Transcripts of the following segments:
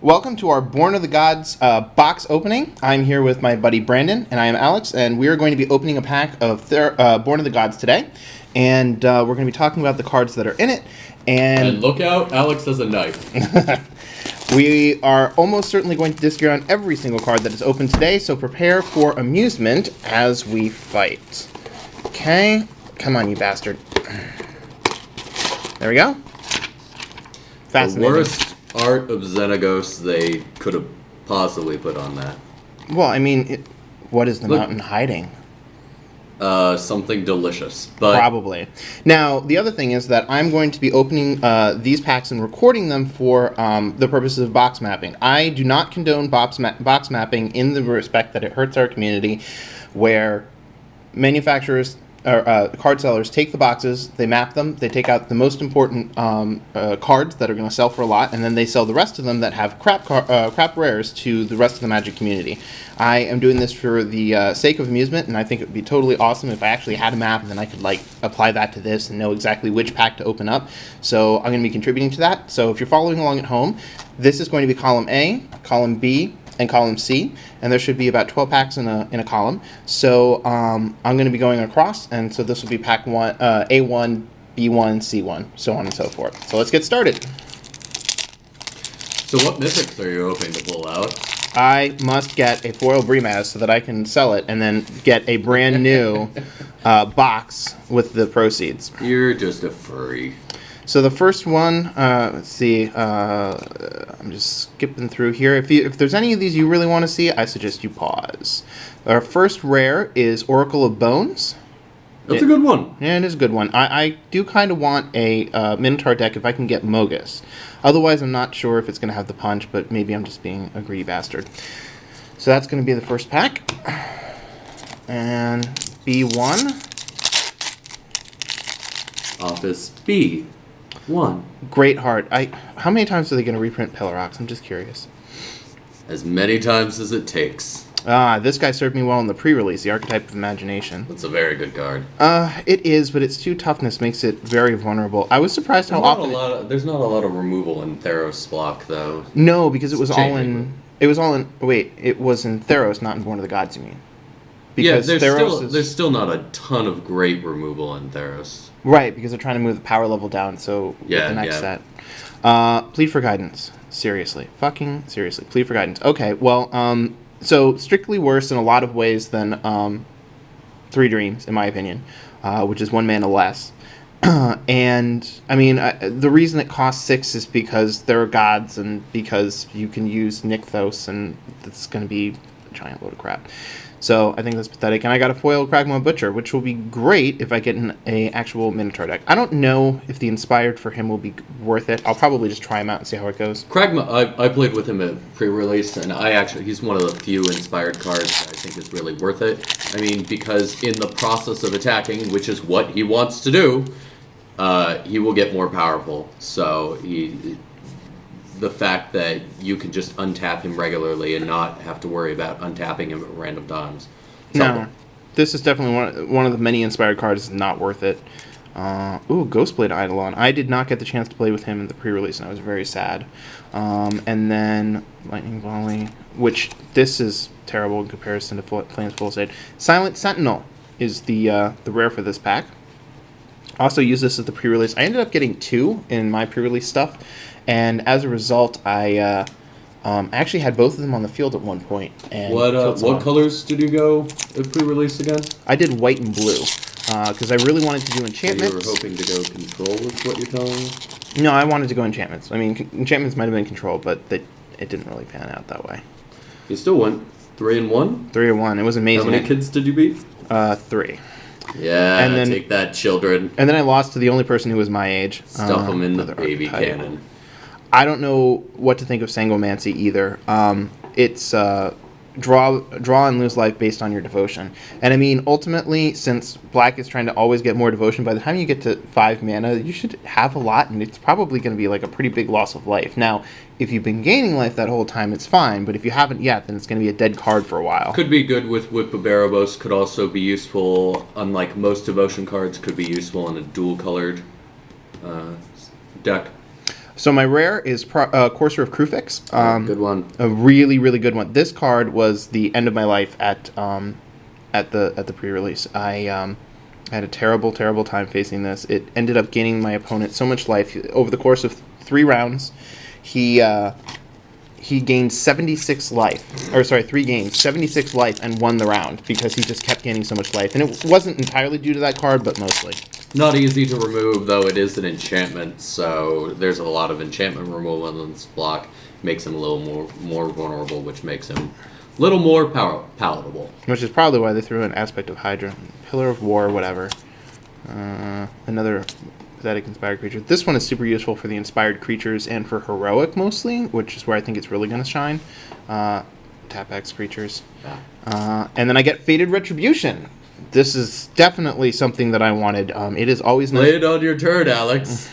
Welcome to our Born of the Gods box opening. I'm here with my buddy Brandon, and I am Alex, and we are going to be opening a pack of Born of the Gods today. And we're going to be talking about the cards that are in it. And look out, Alex has a knife. We are almost certainly going to disagree on every single card that is open today, so prepare for amusement as we fight. Okay? Come on, you bastard. There we go. Fascinating. The worst art of Xenagos they could have possibly put on that. Well, I mean, what is the mountain hiding? Something delicious. But Probably. Now, the other thing is that I'm going to be opening these packs and recording them for the purposes of box mapping. I do not condone box mapping in the respect that it hurts our community, where manufacturers or card sellers take the boxes, they map them, they take out the most important cards that are going to sell for a lot, and then they sell the rest of them that have crap rares to the rest of the Magic community. I am doing this for the sake of amusement, and I think it would be totally awesome if I actually had a map and then I could like apply that to this and know exactly which pack to open up. So I'm going to be contributing to that. So if you're following along at home, this is going to be column A, column B, and column C, and there should be about 12 packs in a column. So I'm going to be going across, and so this will be pack one, A1, B1, C1, so on and so forth. So let's get started. So what mythics are you hoping to pull out? I must get a foil Brimaz so that I can sell it and then get a brand new box with the proceeds. You're just a furry. So the first one, let's see, I'm just skipping through here. If there's any of these you really want to see, I suggest you pause. Our first rare is Oracle of Bones. That's a good one. Yeah, it is a good one. I do kind of want a Minotaur deck if I can get Mogus. Otherwise, I'm not sure if it's going to have the punch, but maybe I'm just being a greedy bastard. So that's going to be the first pack. And B1. Office B1. Great Heart. How many times are they going to reprint Pelorox? I'm just curious. As many times as it takes. This guy served me well in the pre-release, the Archetype of Imagination. That's a very good card. It is, but its 2 toughness makes it very vulnerable. I was surprised how often... There's not a lot of removal in Theros block, though. No, because it was all in... It was all in... Wait, it was in Theros, not in Born of the Gods, you mean? Because yeah, there's still not a ton of great removal in Theros. Right, because they're trying to move the power level down, so yeah, with the next set. Plead for guidance. Seriously. Fucking seriously. Plead for guidance. Okay, well, so strictly worse in a lot of ways than 3 Dreams, in my opinion, which is 1 mana less. And, I mean, the reason it costs 6 is because there are gods and because you can use Nykthos, and it's going to be a giant load of crap. So I think that's pathetic. And I got a foil Kragma Butcher, which will be great if I get an actual Minotaur deck. I don't know if the Inspired for him will be worth it. I'll probably just try him out and see how it goes. Kragma, I played with him at pre-release, and he's one of the few Inspired cards that I think is really worth it. I mean, because in the process of attacking, which is what he wants to do, he will get more powerful. So the fact that you can just untap him regularly and not have to worry about untapping him at random times. No, this is definitely one of the many Inspired cards not worth it. Ooh, Ghostblade Eidolon. I did not get the chance to play with him in the pre-release, and I was very sad. And then Lightning Volley, which this is terrible in comparison to Flames Full State. Silent Sentinel is the rare for this pack. Also use this as the pre-release. I ended up getting 2 in my pre-release stuff. And as a result, I actually had both of them on the field at one point. And what colors did you go at pre-release again? I did white and blue because I really wanted to do enchantments. So you were hoping to go control is what you're telling me? No, I wanted to go enchantments. I mean, enchantments might have been control, but it didn't really pan out that way. You still went 3-1? 3-1. It was amazing. How many kids did you beat? 3. Yeah, and then, take that, children. And then I lost to the only person who was my age. Stuff them in the baby cannon. I don't know what to think of Sangomancy either. It's draw and lose life based on your devotion. And I mean, ultimately, since Black is trying to always get more devotion, by the time you get to 5 mana, you should have a lot, and it's probably going to be like a pretty big loss of life. Now, if you've been gaining life that whole time, it's fine, but if you haven't yet, then it's going to be a dead card for a while. Could be good with Babarabos, could also be useful, unlike most devotion cards, could be useful in a dual-colored deck. So my rare is Courser of Crufix. Good one. A really, really good one. This card was the end of my life at the pre-release. I had a terrible, terrible time facing this. It ended up gaining my opponent so much life. Over the course of 3 rounds, he gained 76 life. Or sorry, 3 games, 76 life, and won the round because he just kept gaining so much life. And it wasn't entirely due to that card, but mostly. Not easy to remove, though it is an enchantment, so there's a lot of enchantment removal in this block. Makes him a little more vulnerable, which makes him a little more palatable. Which is probably why they threw an Aspect of Hydra. Pillar of War, whatever. Another pathetic inspired creature. This one is super useful for the inspired creatures and for heroic mostly, which is where I think it's really going to shine. Tap X creatures. And then I get Fated Retribution. This is definitely something that I wanted. It is always nice. Play it on your turn, Alex.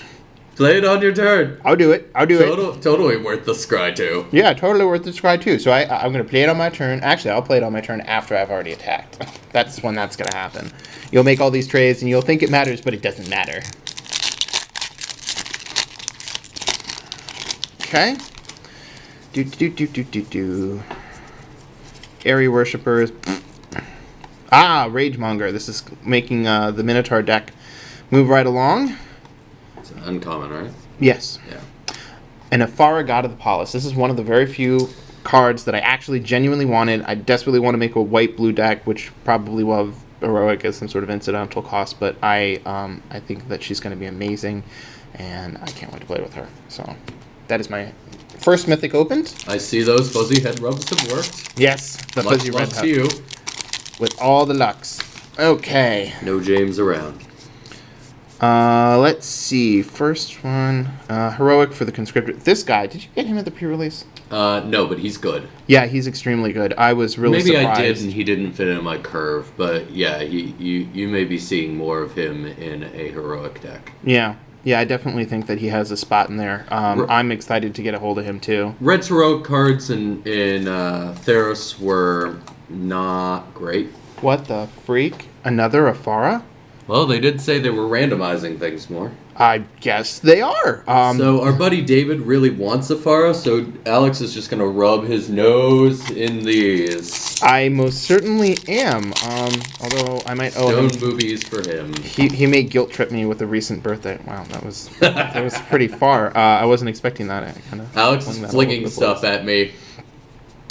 Play it on your turn. I'll do it. Totally worth the scry too. Yeah, totally worth the scry too. So I'm going to play it on my turn. Actually, I'll play it on my turn after I've already attacked. That's when that's going to happen. You'll make all these trades and you'll think it matters, but it doesn't matter. Okay. Airy Worshippers. Ragemonger. This is making the Minotaur deck move right along. It's uncommon, right? Yes. Yeah. And Afara, God of the Palace. This is one of the very few cards that I actually genuinely wanted. I desperately want to make a white-blue deck, which probably will have heroic as some sort of incidental cost, but I think that she's going to be amazing, and I can't wait to play with her. So that is my first Mythic opened. I see those fuzzy head rubs have worked. Yes, the fuzzy red to you. With all the Lux. Okay. No James around. Let's see. First one, heroic for the conscriptor. This guy, did you get him at the pre-release? No, but he's good. Yeah, he's extremely good. I was really surprised. Maybe I did, and he didn't fit in my curve. But yeah, you may be seeing more of him in a heroic deck. Yeah, I definitely think that he has a spot in there. I'm excited to get a hold of him too. Red's heroic cards in Theros were not great. What the freak? Another Afara? Well, they did say they were randomizing things more. I guess they are. So our buddy David really wants Afara, so Alex is just going to rub his nose in these. I most certainly am. Although I might owe him. Stone boobies for him. He may guilt trip me with a recent birthday. Wow, that was pretty far. I wasn't expecting that. Alex is flinging stuff at me.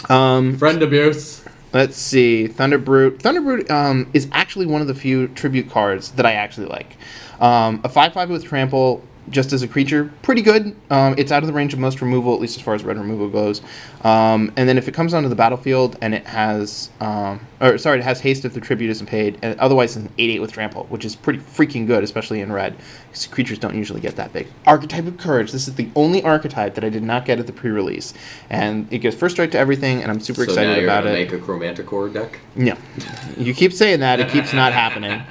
Friend abuse. Let's see. Thunderbrute. Thunderbrute is actually one of the few tribute cards that I actually like. A 5/5 with trample, just as a creature, pretty good. It's out of the range of most removal, at least as far as red removal goes. And then if it comes onto the battlefield and it has, it has haste if the tribute isn't paid, and otherwise it's an 8/8 with trample, which is pretty freaking good, especially in red, because creatures don't usually get that big. Archetype of Courage. This is the only archetype that I did not get at the pre-release, and it gives first strike to everything, and I'm super excited about it. So now you're gonna make a Chromanticore deck? No, you keep saying that, it keeps not happening.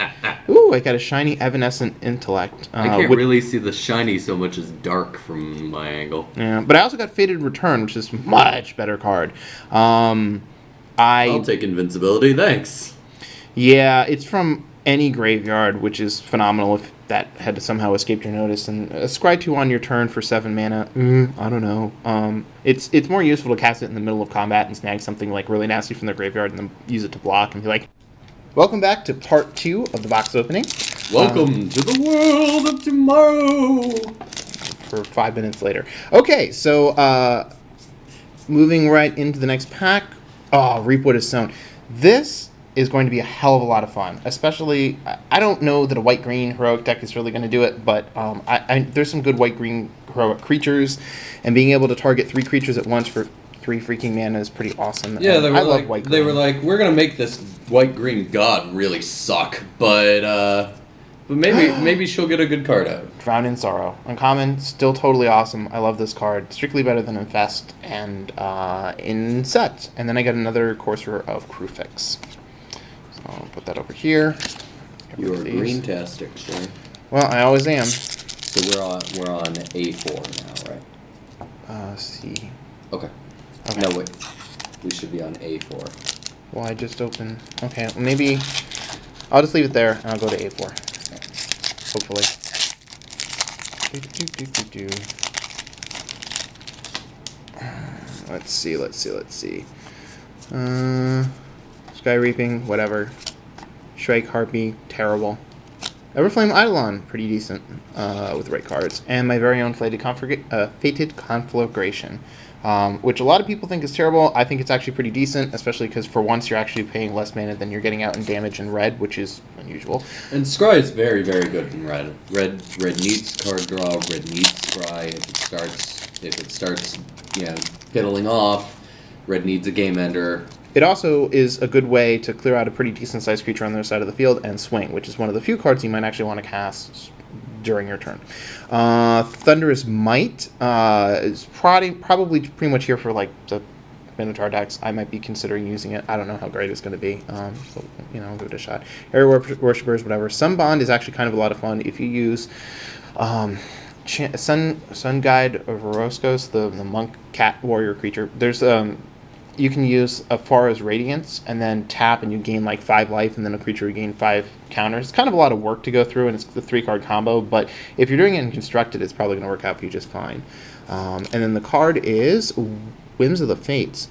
Ooh, I got a shiny Evanescent Intellect. I can't really see the shiny so much as dark from my angle. Yeah, but I also got Fated Return, which is a much better card. I'll take Invincibility, thanks. Yeah, it's from any graveyard, which is phenomenal if that had to somehow escape your notice. And a Scry 2 on your turn for 7 mana, I don't know. It's more useful to cast it in the middle of combat and snag something like really nasty from the graveyard and then use it to block and be like, welcome back to part 2 of the box opening. Welcome to the world of tomorrow. For 5 minutes later. Okay, so moving right into the next pack. Oh, Reap What Is Sown. This is going to be a hell of a lot of fun. Especially, I don't know that a white-green heroic deck is really going to do it, but there's some good white-green heroic creatures, and being able to target 3 creatures at once for 3 freaking mana is pretty awesome. Yeah, they were like, we're gonna make this white-green god really suck, but maybe she'll get a good card out. Drown in Sorrow. Uncommon, still totally awesome. I love this card. Strictly better than Infest and in set. And then I got another Courser of Crufix. So I'll put that over here. You are green-tastic, sir. Well, I always am. So we're on A4 now, right? C. Okay. No, wait. We should be on A4. Well, I just opened... Okay, well, maybe... I'll just leave it there, and I'll go to A4. Hopefully. Let's see. Sky Reaping, whatever. Shrike Harpy, terrible. Everflame Eidolon, pretty decent with the right cards. And my very own Fated Conflagration, which a lot of people think is terrible. I think it's actually pretty decent, especially because for once you're actually paying less mana than you're getting out in damage in red, which is unusual. And Scry is very, very good in red. Red needs card draw. Red needs Scry. If it starts, fiddling off, red needs a game ender. It also is a good way to clear out a pretty decent-sized creature on the other side of the field and swing, which is one of the few cards you might actually want to cast during your turn. Thunderous Might is probably pretty much here for like the Minotaur decks. I might be considering using it. I don't know how great it's going to be, so I'll give it a shot. Area Worshippers, whatever. Sunbond is actually kind of a lot of fun if you use Sun Guide of Roscos, the monk cat warrior creature. There's you can use Afara's Radiance and then tap and you gain like 5 life and then a creature will gain 5 counters. It's kind of a lot of work to go through and it's the 3-card combo, but if you're doing it in Constructed, it's probably going to work out for you just fine. And then the card is Whims of the Fates.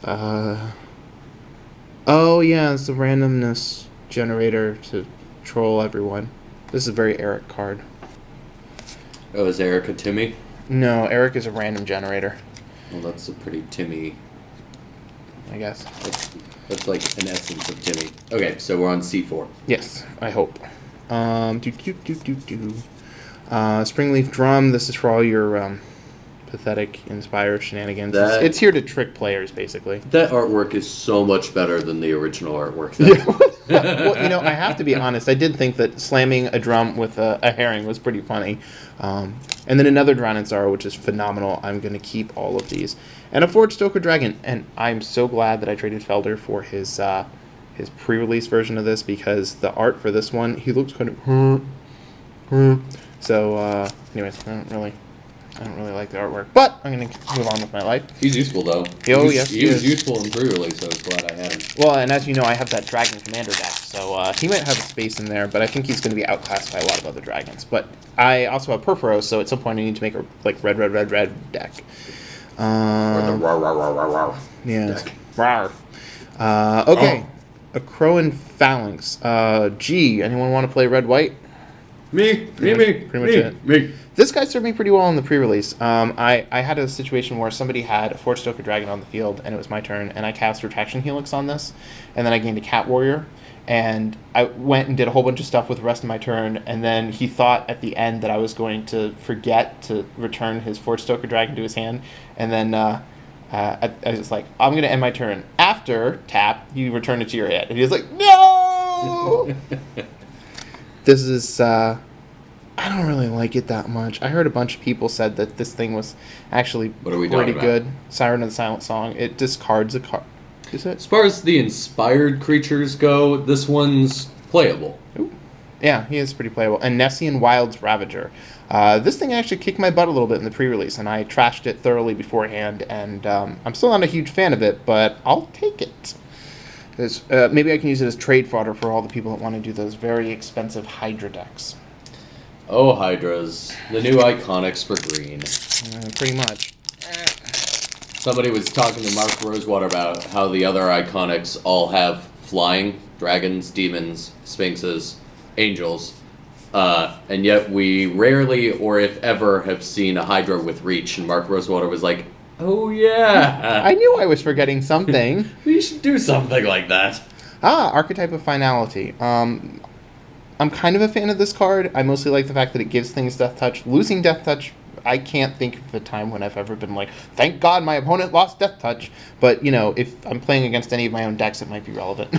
Oh yeah, it's the randomness generator to troll everyone. This is a very Eric card. Oh, is Eric a Timmy? No, Eric is a random generator. Well, that's a pretty Timmy, I guess. That's like an essence of Timmy. Okay, so we're on C4. Yes, I hope. Springleaf Drum. This is for all your pathetic Inspire shenanigans. It's here to trick players, basically. That artwork is so much better than the original artwork. Well, I have to be honest. I did think that slamming a drum with a herring was pretty funny. And then another Drown in Sorrow, which is phenomenal. I'm going to keep all of these. And a Forge Stoker Dragon. And I'm so glad that I traded Felder for his pre-release version of this, because the art for this one, he looks kind of... So, anyways, I don't really like the artwork, but I'm going to move on with my life. He's useful, though. He was useful in pre-release, so I was glad I had him. Well, and as you know, I have that Dragon Commander deck, so he might have a space in there, but I think he's going to be outclassed by a lot of other dragons. But I also have Purphoros, so at some point I need to make a red deck. Or the rawr yeah, deck. Rawr. Okay, a Crowan Phalanx. Anyone want to play red-white? Me. Pretty much it. This guy served me pretty well in the pre-release. I had a situation where somebody had a Forge Stoker Dragon on the field, and it was my turn, and I cast Retraction Helix on this, and then I gained a Cat Warrior, and I went and did a whole bunch of stuff with the rest of my turn, and then he thought at the end that I was going to forget to return his Forge Stoker Dragon to his hand, and then I was like, I'm going to end my turn. After tap, you return it to your hand. And he was like, no! This is... I don't really like it that much. I heard a bunch of people said that this thing was actually pretty good. Siren of the Silent Song. It discards a card. Is it? As far as the inspired creatures go, this one's playable. Ooh. Yeah, he is pretty playable. And Nessian Wild's Ravager. This thing actually kicked my butt a little bit in the pre-release, and I trashed it thoroughly beforehand, and I'm still not a huge fan of it, but I'll take it. Maybe I can use it as trade fodder for all the people that want to do those very expensive Hydra decks. Oh, Hydras. The new Iconics for green. Pretty much. Somebody was talking to Mark Rosewater about how the other Iconics all have flying, dragons, demons, sphinxes, angels, and yet we rarely, or if ever, have seen a Hydra with reach, and Mark Rosewater was like, oh yeah! I knew I was forgetting something. We should do something like that. Archetype of Finality. I'm kind of a fan of this card. I mostly like the fact that it gives things Death Touch. Losing Death Touch, I can't think of a time when I've ever been like, thank God my opponent lost Death Touch. But, if I'm playing against any of my own decks, it might be relevant.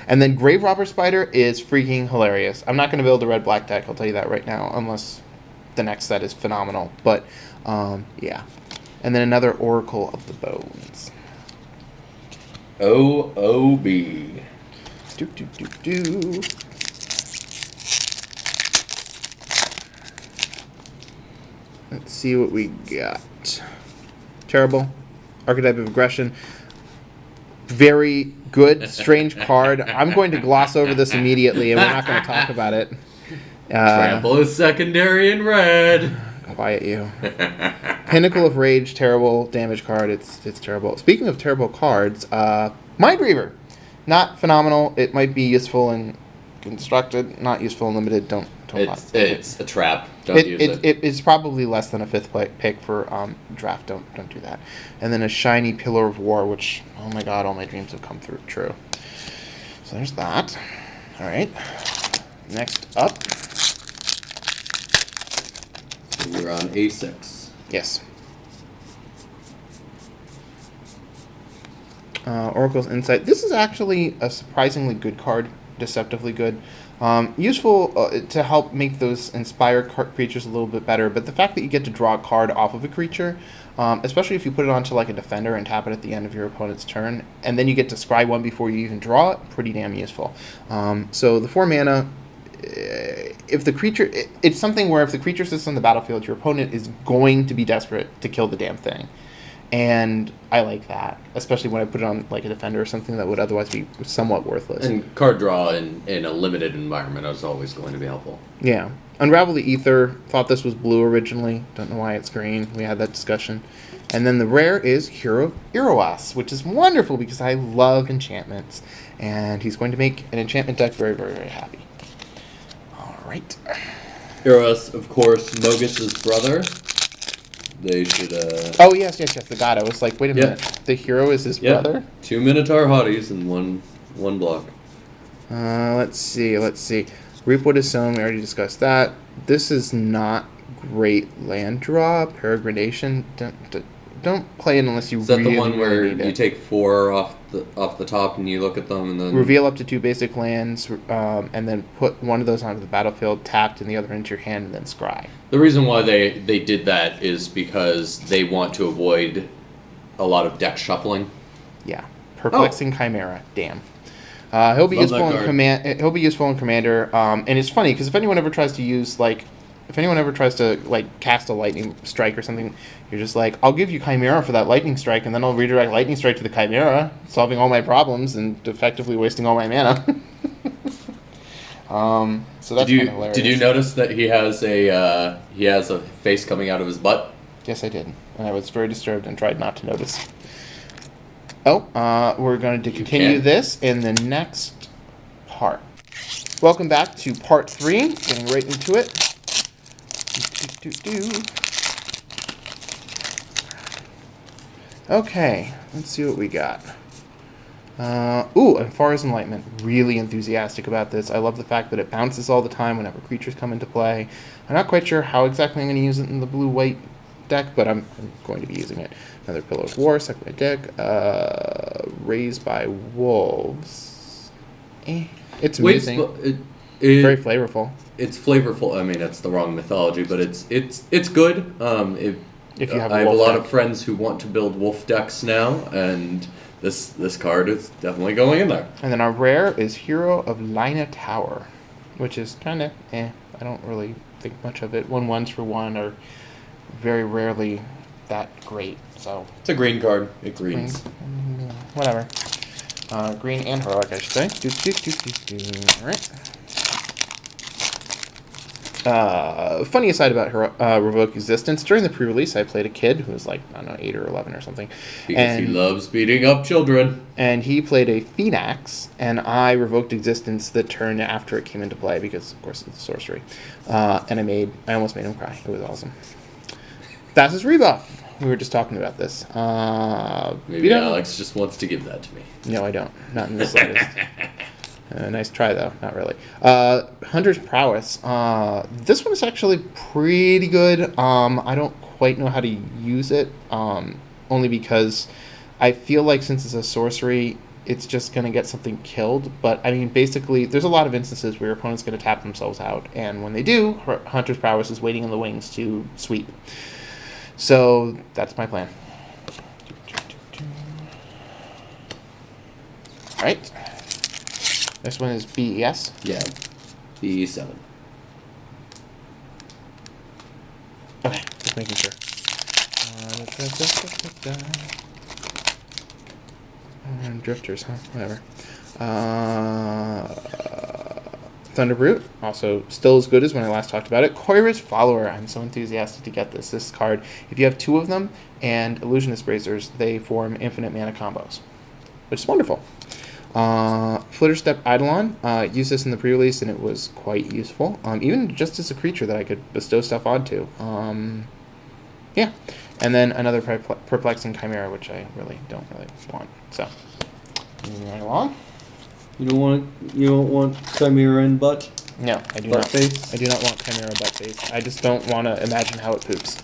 And then Grave Robber Spider is freaking hilarious. I'm not going to build a red-black deck, I'll tell you that right now, unless the next set is phenomenal. But, yeah. And then another Oracle of the Bones. O-O-B. Do. Let's see what we got. Terrible. Archetype of Aggression. Very good. Strange card. I'm going to gloss over this immediately, and we're not going to talk about it. Trample is secondary in red. Quiet you. Pinnacle of Rage, terrible damage card. It's terrible. Speaking of terrible cards, Mind Reaver. Not phenomenal. It might be useful in constructed, not useful in limited. Don't it's a trap. Don't use it. It's probably less than a 5th pick for draft. Don't do that. And then a shiny Pillar of War, which, oh my god, all my dreams have come through true. So there's that. All right. Next up. So we're on A6. Yes. Oracle's Insight. This is actually a surprisingly good card. Deceptively good. Useful to help make those inspired creatures a little bit better, but the fact that you get to draw a card off of a creature, especially if you put it onto like a defender and tap it at the end of your opponent's turn, and then you get to scry one before you even draw it, pretty damn useful. So the 4 mana, if the creature, it's something where if the creature sits on the battlefield, your opponent is going to be desperate to kill the damn thing. And I like that, especially when I put it on like a defender or something that would otherwise be somewhat worthless. And card draw in a limited environment is always going to be helpful. Yeah. Unravel the Ether. Thought this was blue originally. Don't know why it's green. We had that discussion. And then the rare is Hero of Iroas, which is wonderful because I love enchantments. And he's going to make an enchantment deck very, very, very happy. All right. Eros, of course, Mogus's brother. They should, Oh, yes, the god. I was like, wait a minute. The hero is his brother? 2 Minotaur hotties and one block. Let's see. Reap what is sown. We already discussed that. This is not great land draw. Peregrination. Don't play it unless you really Is that the one where need it. you take 4 off the top and you look at them and then... Reveal up to 2 basic lands, and then put one of those onto the battlefield, tapped, and the other into your hand, and then scry. The reason why they did that is because they want to avoid a lot of deck shuffling. Yeah. Perplexing Chimera. Damn. He'll be useful in command. He'll be useful in Commander. And it's funny because if anyone ever tries to cast a lightning strike or something, you're just like, I'll give you Chimera for that lightning strike, and then I'll redirect lightning strike to the Chimera, solving all my problems and effectively wasting all my mana. So that's kind of hilarious. Did you notice that he has a face coming out of his butt? Yes, I did, and I was very disturbed and tried not to notice. Oh, we're going to continue this in the next part. Welcome back to part 3. Getting right into it. Okay, let's see what we got. And Forest Enlightenment. Really enthusiastic about this. I love the fact that it bounces all the time whenever creatures come into play. I'm not quite sure how exactly I'm going to use it in the blue-white deck, but I'm going to be using it. Another Pillar of War, second my deck. Raised by Wolves. It's amusing. Very flavorful. It's flavorful. I mean, it's the wrong mythology, but it's good. If you have I have a lot deck. of friends who want to build wolf decks now, and this card is definitely going in there. And then our rare is Hero of Lina Tower, which is kind of I don't really think much of it. 1/1s for 1 are very rarely that great. So it's a green card. It greens. Whatever. Green and heroic, I should say. All right. Funny aside about Revoke Existence, during the pre-release I played a kid who was like, I don't know, 8 or 11 or something. Because he loves beating up children. And he played a Phoenix, and I revoked Existence the turn after it came into play because, of course, it's sorcery. And I almost made him cry. It was awesome. That's his rebuff. We were just talking about this. Maybe Alex just wants to give that to me. No, I don't. Not in the slightest. Nice try, though. Not really. Hunter's Prowess. This one is actually pretty good. I don't quite know how to use it, only because I feel like since it's a sorcery, it's just going to get something killed. But, I mean, basically, there's a lot of instances where your opponent's going to tap themselves out. And when they do, Hunter's Prowess is waiting in the wings to sweep. So, that's my plan. All right. This one is BES? Yeah. B7. Okay, just making sure. Drifters, huh? Whatever. Thunderbrute, also still as good as when I last talked about it. Koira's Follower, I'm so enthusiastic to get this. This card, if you have 2 of them, and Illusionist Bracers, they form infinite mana combos, which is wonderful. Flitterstep Eidolon, used this in the pre-release, and it was quite useful, even just as a creature that I could bestow stuff onto. Yeah, and then another Perplexing Chimera, which I don't really want. So, moving right along. You don't want Chimera in butt? No, I do butt not. Face? I do not want Chimera butt face. I just don't want to imagine how it poops.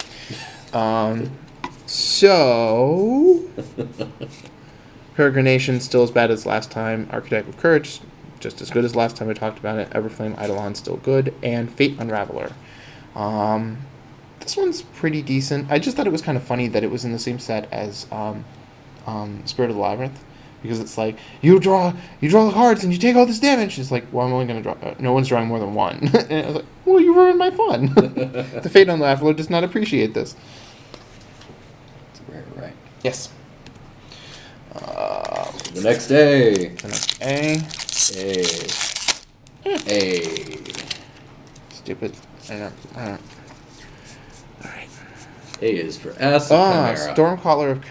So, Peregrination still as bad as last time. Archetype of Courage, just as good as last time I talked about it. Everflame Eidolon still good, and Fate Unraveler. This one's pretty decent. I just thought it was kind of funny that it was in the same set as Spirit of the Labyrinth, because it's like you draw the cards and you take all this damage. It's like, well, I'm only gonna draw. No one's drawing more than 1. And I was like, well, you ruined my fun. The Fate Unraveler does not appreciate this. Right. Yes. The next day. The next A. A. Stupid. I know. Alright. A is for S. Chimera. Stormcaller of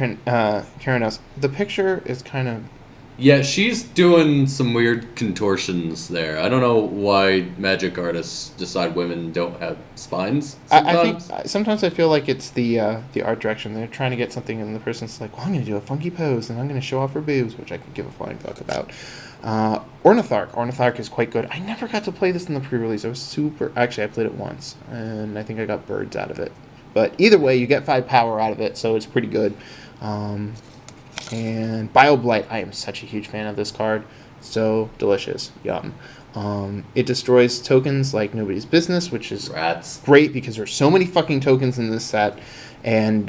Keranos. The picture is kind of... Yeah, she's doing some weird contortions there. I don't know why magic artists decide women don't have spines sometimes. I think sometimes I feel like it's the art direction. They're trying to get something, and the person's like, well, I'm going to do a funky pose, and I'm going to show off her boobs, which I could give a flying fuck about. Ornithark. Ornithark is quite good. I never got to play this in the pre-release. I was super... Actually, I played it once, and I think I got birds out of it. But either way, you get 5 power out of it, so it's pretty good. And BioBlight, I am such a huge fan of this card. So delicious. Yum. It destroys tokens like nobody's business, which is great because there's so many fucking tokens in this set. And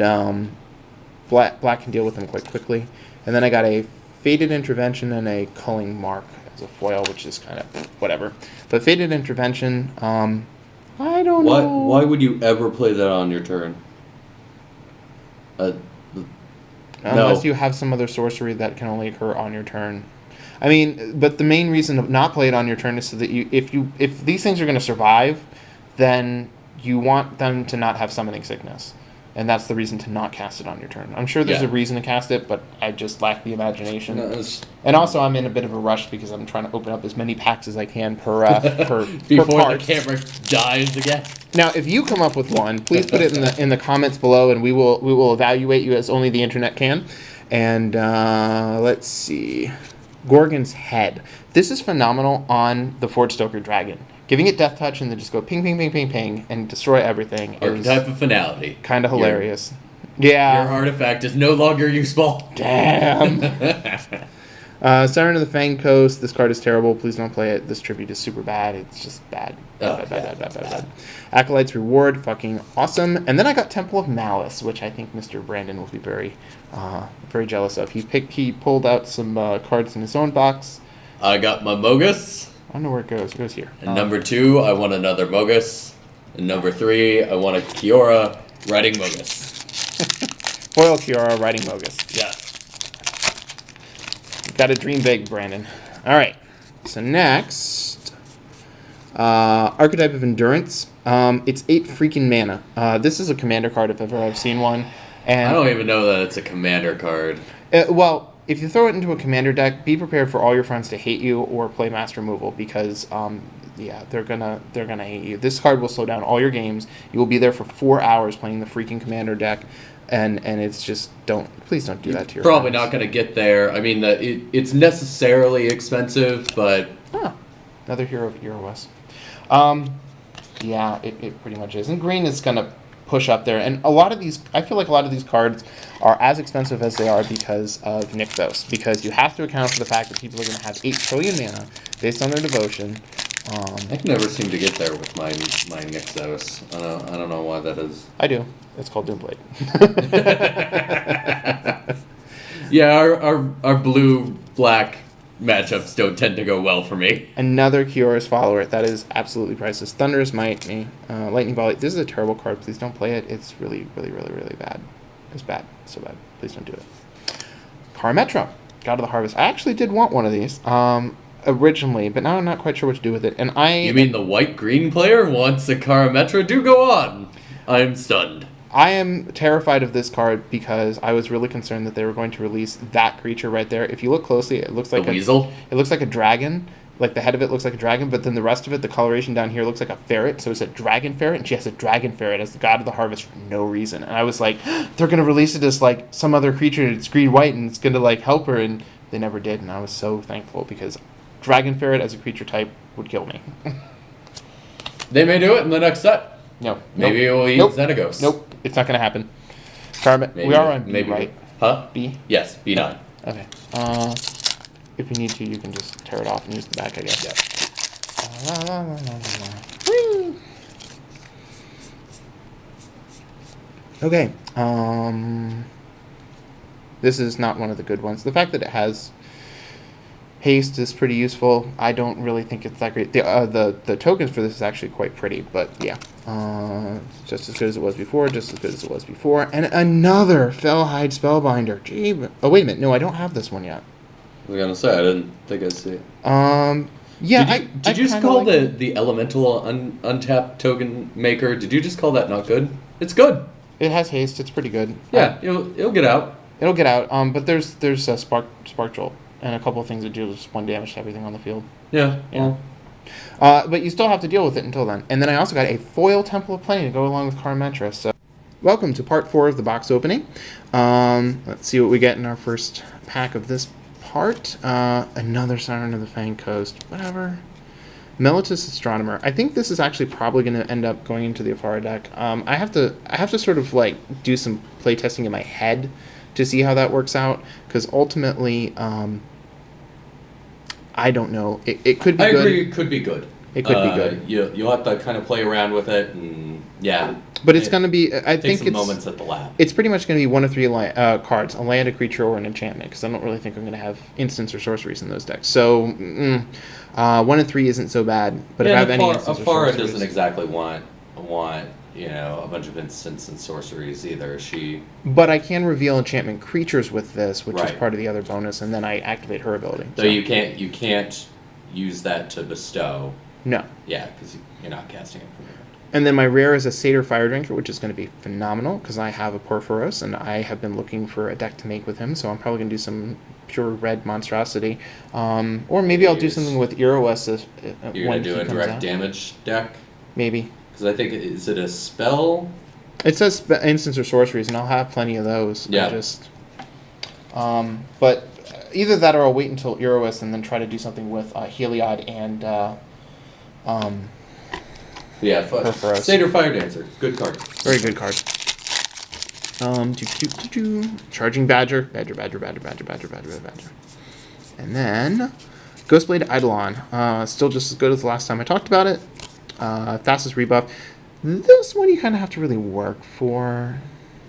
black can deal with them quite quickly. And then I got a Fated Intervention and a Culling Mark as a foil, which is kind of whatever. But Fated Intervention, I don't know. Why would you ever play that on your turn? Unless you have some other sorcery that can only occur on your turn. I mean, but the main reason to not play it on your turn is so that if these things are going to survive, then you want them to not have summoning sickness. And that's the reason to not cast it on your turn. I'm sure there's a reason to cast it, but I just lack the imagination. No, and also, I'm in a bit of a rush because I'm trying to open up as many packs as I can per before part. the camera dies again. Now, if you come up with one, please put it in the comments below, and we will evaluate you as only the internet can. And let's see, Gorgon's Head. This is phenomenal on the Ford Stoker Dragon. Giving it Death Touch and then just go ping, ping, ping, ping, ping, and destroy everything. Archetype of Finality. Kind of hilarious. Yeah. Your artifact is no longer useful. Damn. Siren of the Fang Coast. This card is terrible. Please don't play it. This tribute is super bad. It's just bad. Bad. Acolyte's Reward. Fucking awesome. And then I got Temple of Malice, which I think Mr. Brandon will be very jealous of. He pulled out some cards in his own box. I got my Mogus. I don't know where it goes. It goes here. And number 2, I want another Mogus. And number 3, I want a Kiora riding Mogus. Foil Kiora riding Mogus. Yeah. Got to dream big, Brandon. All right. So next, Archetype of Endurance. It's 8 freaking mana. This is a commander card if ever I've seen one. And I don't even know that it's a commander card. Well, if you throw it into a commander deck, be prepared for all your friends to hate you or play mass removal because, they're gonna hate you. This card will slow down all your games. You will be there for 4 hours playing the freaking commander deck, and it's just please don't do that to your Probably friends. not going to get there. I mean, it's necessarily expensive, but Another Hero West. Yeah, it pretty much is, and green is gonna push up there, and I feel like a lot of these cards are as expensive as they are because of Nykthos, because you have to account for the fact that people are going to have 8 trillion mana based on their devotion. I can never seem to get there with my Nykthos. I don't know why that is. I do. It's called Doomblade. Yeah, our blue-black matchups don't tend to go well for me. Another Kiora's Follower. That is absolutely priceless. Thunderous Might. Lightning Volley. This is a terrible card. Please don't play it. It's really, really, really, really bad. It's bad. So bad. Please don't do it. Parametra. God of the Harvest. I actually did want one of these. originally, but now I'm not quite sure what to do with it. And You mean the white-green player wants a Karametra? Do go on! I'm stunned. I am terrified of this card because I was really concerned that they were going to release that creature right there. If you look closely, it looks like The weasel? It looks like a dragon. Like the head of it looks like a dragon, but then the rest of it, the coloration down here looks like a ferret. So it's a dragon ferret, and she has a dragon ferret as the god of the harvest for no reason. And I was like, they're gonna release it as like some other creature. It's green white, and it's gonna like help her, and they never did. And I was so thankful because dragon ferret as a creature type would kill me. They may do it in the next set. No, Maybe nope. we'll eat Nope. Xenagos. Nope, it's not gonna happen. Carmen, Maybe, we are on B, maybe. right? Huh? B. Yes, B9. Okay. If you need to, you can just tear it off and use the back, I guess. Yep. Whee! Okay. This is not one of the good ones. The fact that it has haste is pretty useful. I don't really think it's that great. The tokens for this is actually quite pretty, but yeah. Just as good as it was before, just as good as it was before. And another Fellhide Spellbinder. Gee, oh, wait a minute. No, I don't have this one yet. I was gonna say, I didn't think I'd see it. Yeah, Did you just call the elemental untapped token maker? Did you just call that not good? It's good. It has haste. It's pretty good. Yeah, it'll get out. It'll get out. But there's a spark jolt and a couple of things that do just 1 damage to everything on the field. Yeah. Yeah. But you still have to deal with it until then. And then I also got a foil Temple of Plane to go along with Karametra. So, welcome to part 4 of the box opening. Let's see what we get in our first pack of this part. Another Siren of the Fang Coast. Whatever. Mellitus Astronomer. I think this is actually probably going to end up going into the Afara deck. I have to sort of like do some play testing in my head to see how that works out, because ultimately, I don't know. It could be good. I agree, it could be good. It could be good. You'll have to kind of play around with it, and yeah. But it's going to be, I think some moments at the lab. It's pretty much going to be 1 of 3 cards, a land, a creature, or an enchantment, because I don't really think I'm going to have instants or sorceries in those decks. So, 1 of 3 isn't so bad, but if I have any instants or Afara sorceries... doesn't exactly want a bunch of instants and sorceries either. But I can reveal enchantment creatures with this, which is Right. part of the other bonus, and then I activate her ability. So you can't use that to bestow. No. Yeah, because you're not casting it from here. And then my rare is a Satyr Fire Drinker, which is going to be phenomenal, because I have a Porphyros, and I have been looking for a deck to make with him, so I'm probably going to do some pure red monstrosity. Or maybe I'll do something with Eros You're going to do a direct damage deck? Maybe. Because I think, is it a spell? It says instants or sorceries, and I'll have plenty of those. Yeah. But either that or I'll wait until Eros and then try to do something with Heliod and Yeah, Porphyros. Satyr Fire Dancer. Good card. Very good card. Charging Badger. And then Ghostblade Eidolon. Still just as good as the last time I talked about it. Fastest rebuff. This one you kind of have to really work for.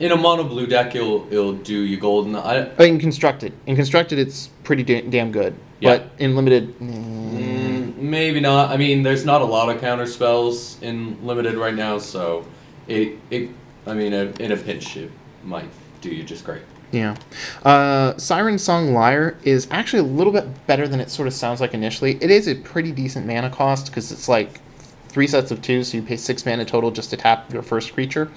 In a mono blue deck, it'll do you golden. In Constructed. In Constructed, it's pretty damn good. Yeah. But in Limited... Maybe not. I mean, there's not a lot of counter spells in Limited right now, so in a pinch, it might do you just great. Yeah. Siren Song Lyre is actually a little bit better than it sort of sounds like initially. It is a pretty decent mana cost, because it's like 3 sets of 2, so you pay 6 mana total just to tap your first creature.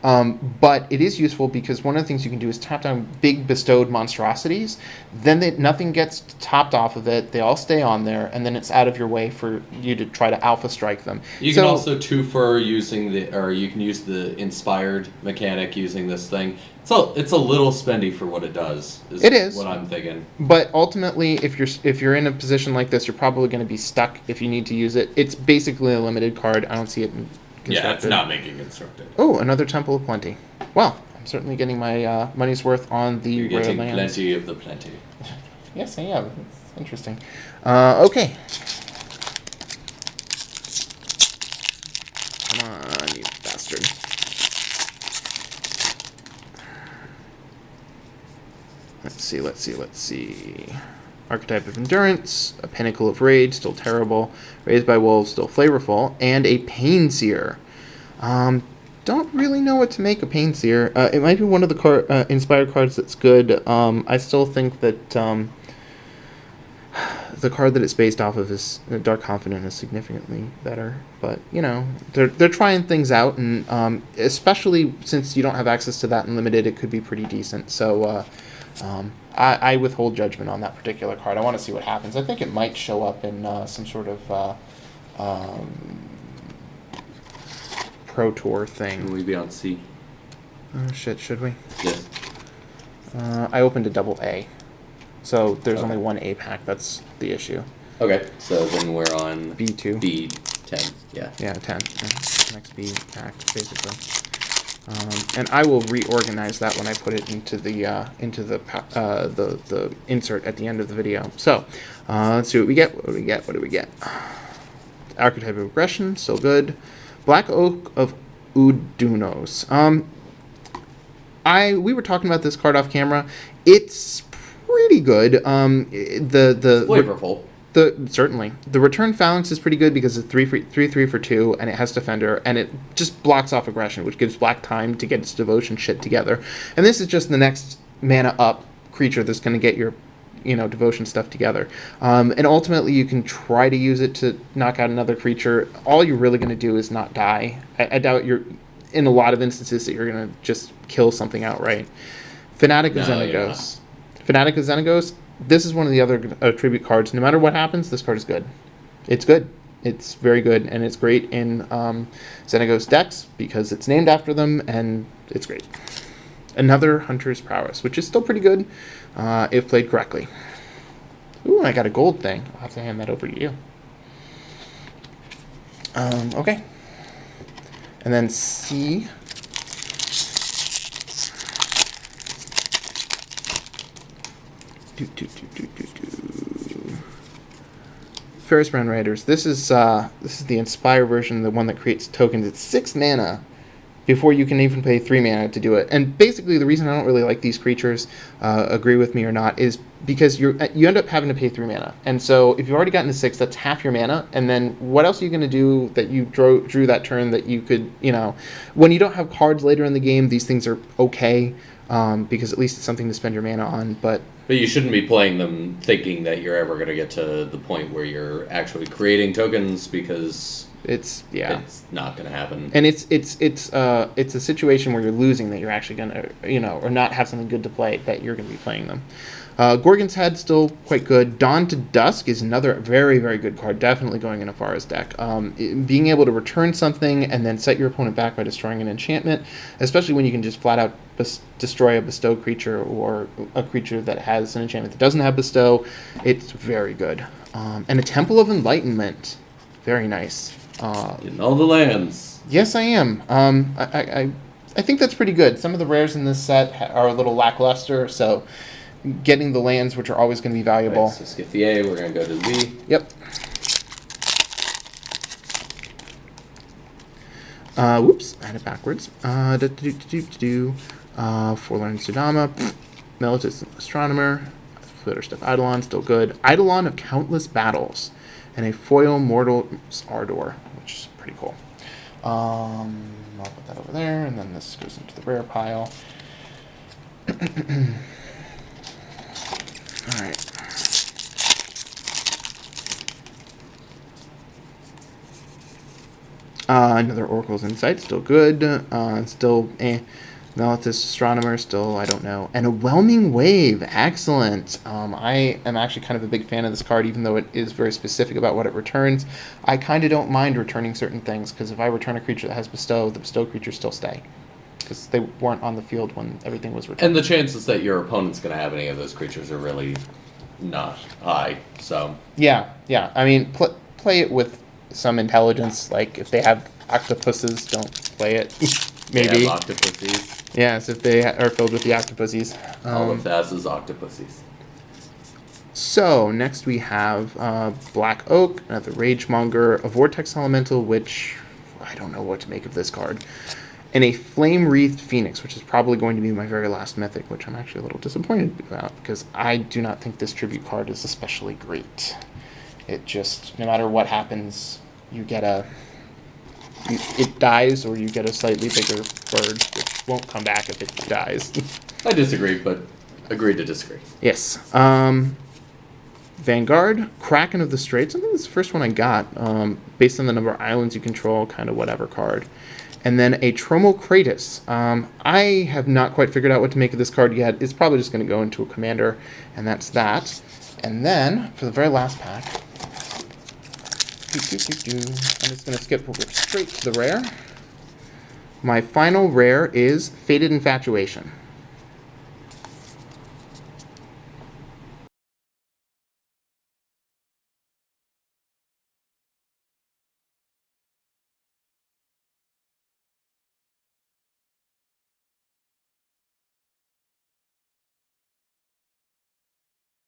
But it is useful because one of the things you can do is tap down big bestowed monstrosities. Then nothing gets topped off of it. They all stay on there, and then it's out of your way for you to try to alpha strike them. You can also two-for using you can use the inspired mechanic using this thing. It's a little spendy for what it does. It is what I'm thinking. But ultimately, if you're in a position like this, you're probably going to be stuck if you need to use it. It's basically a limited card. I don't see it in Constructed. Yeah, it's not making Constructed. Oh, another Temple of Plenty. Well, I'm certainly getting my money's worth on the You're rare getting lands. plenty of the plenty. Yes, I am. It's interesting. Okay. Come on, you bastard. Let's see. Archetype of Endurance, a Pinnacle of Rage, still terrible. Raised by Wolves, still flavorful. And a Painseer. Don't really know what to make of Painseer. It might be one of the inspired cards that's good. I still think that the card that it's based off of is Dark Confidant is significantly better. But you know, they're trying things out, and especially since you don't have access to that in limited, it could be pretty decent. So I withhold judgment on that particular card. I want to see what happens. I think it might show up in some sort of Pro Tour thing. Will we be on C? Oh shit! Should we? Yes. I opened a double A, so there's Okay. only one A pack. That's the issue. Okay, so then we're on B2. B10. Yeah. Yeah, 10. Yeah, next B pack, basically. And I will reorganize that when I put it into the insert at the end of the video. So let's see what we get. What do we get? What do we get? Archetype of Aggression, still good. Black Oak of Udunos. We were talking about this card off camera. It's pretty good. It's flavorful. Certainly the return phalanx is pretty good because it's 3/3 for 2, and it has defender, and it just blocks off aggression, which gives black time to get its devotion shit together. And this is just the next mana up creature that's going to get your devotion stuff together. And ultimately you can try to use it to knock out another creature. All you're really going to do is not die. I doubt you're in a lot of instances that you're going to just kill something outright. Fanatic of Xenagos. Fanatic of Xenagos, this is one of the other tribute cards. No matter what happens, this card is good. It's good. It's very good, and it's great in Xenagos decks because it's named after them, and it's great. Another Hunter's Prowess, which is still pretty good if played correctly. Ooh, I got a gold thing. I'll have to hand that over to you. Okay. And then C. Ferris Brown Riders. This is the Inspire version, the one that creates tokens. It's 6 mana before you can even pay 3 mana to do it. And basically, the reason I don't really like these creatures, agree with me or not, is because you end up having to pay 3 mana. And so if you've already gotten to 6, that's half your mana. And then what else are you going to do that you drew that turn that you could, when you don't have cards later in the game, these things are okay, because at least it's something to spend your mana on. But you shouldn't be playing them thinking that you're ever going to get to the point where you're actually creating tokens, because it's not going to happen. And it's a situation where you're losing that you're actually going to, or not have something good to play that you're going to be playing them. Gorgon's Head, still quite good. Dawn to Dusk is another very, very good card, definitely going in a Afara's deck. Being able to return something and then set your opponent back by destroying an enchantment, especially when you can just flat out destroy a bestow creature or a creature that has an enchantment that doesn't have bestow, it's very good. And a Temple of Enlightenment, very nice. In all the lands. Yes, I am. I think that's pretty good. Some of the rares in this set are a little lackluster, so getting the lands, which are always going to be valuable. Right, so skip the A, we're going to go to the B. Yep. Whoops, I had it backwards. Forlorn Sudama, Melit's Astronomer, Flitterstuff Eidolon, still good. Eidolon of Countless Battles, and a Foil Mortal's Ardor, which is pretty cool. I'll put that over there, and then this goes into the rare pile. Alright. Another Oracle's Insight, still good. Still, Melit's Astronomer, still, I don't know. And a Whelming Wave, excellent. I am actually kind of a big fan of this card, even though it is very specific about what it returns. I kind of don't mind returning certain things, because if I return a creature that has Bestow, the Bestow creatures still stay, because they weren't on the field when everything was returned. And the chances that your opponent's going to have any of those creatures are really not high, so... Yeah. I mean, play it with some intelligence, like if they have octopuses, don't play it. Maybe. Yeah, octopuses. Yes, if they are filled with the octopuses. All of that is octopuses. So, next we have Black Oak, another Ragemonger, a Vortex Elemental, which I don't know what to make of this card, and a Flame-Wreathed Phoenix, which is probably going to be my very last mythic, which I'm actually a little disappointed about, because I do not think this tribute card is especially great. It just, no matter what happens, you get it dies, or you get a slightly bigger bird, which won't come back if it dies. I disagree, but agree to disagree. Yes. Vanguard, Kraken of the Straits. I think this is the first one I got, based on the number of islands you control, kind of whatever card. And then a Tromokratus. I have not quite figured out what to make of this card yet. It's probably just going to go into a commander, and that's that. And then, for the very last pack, I'm just going to skip straight to the rare. My final rare is Fated Infatuation.